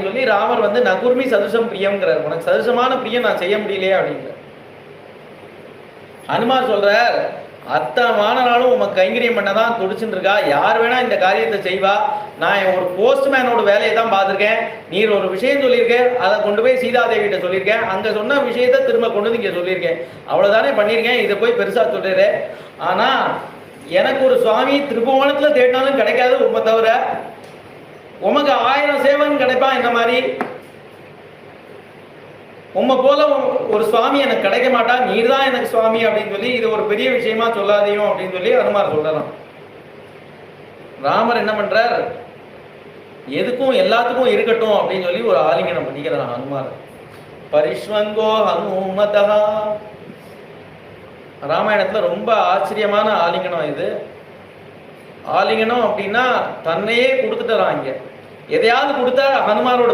அப்படின்னு சொல்லி ராமர் வந்து நகுர்மி சதுசம் பிரியம்ங்கிறார். உனக்கு சதுசமான பிரியம் நான் செய்ய முடியலையே அப்படிங்கிற. ஹனுமார் சொல்றார், அத்தமான நாளும் உமக்கு கைங்கரியம் பண்ணதான் துடிச்சுட்டு இருக்கா, யார் வேணா இந்த காரியத்தை செய்வா, நான் ஒரு போஸ்ட்மேனோட வேலையை தான் பார்த்துருக்கேன், நீர் ஒரு விஷயம் சொல்லியிருக்கேன், அதை கொண்டு போய் சீதாதேவிகிட்ட சொல்லியிருக்கேன், அங்கே சொன்ன விஷயத்தை திரும்ப கொண்டு வந்து இங்கே சொல்லியிருக்கேன், அவ்வளோதானே பண்ணியிருக்கேன், இதை போய் பெருசாக சொல்லிடுறேன். ஆனால் எனக்கு ஒரு சுவாமி திருபுவனத்தில் தேடினாலும் கிடைக்காது உண்மை தவிர, உமக்கு 1000 சேவன் கிடைப்பான் இந்த மாதிரி, உண்மை போல ஒரு சுவாமி எனக்கு கிடைக்க மாட்டா, நீர் தான் எனக்கு சுவாமி அப்படின்னு சொல்லி இது ஒரு பெரிய விஷயமா சொல்லாதையும் அப்படின்னு சொல்லி ஹனுமார் சொல்லலாம். ராமர் என்ன பண்றார், எதுக்கும் எல்லாத்துக்கும் இருக்கட்டும் அப்படின்னு சொல்லி ஒரு ஆலிங்கனம் பண்ணிக்கிறான் ஹனுமார். பரிஷ்வங்கோ ஹனுமதா. ராமாயணத்துல ரொம்ப ஆச்சரியமான ஆலிங்கனம் இது. ஆலிங்கனம் அப்படின்னா தன்னையே கொடுத்துட்டான். இங்க எதையாவது கொடுத்தா ஹனுமாரோட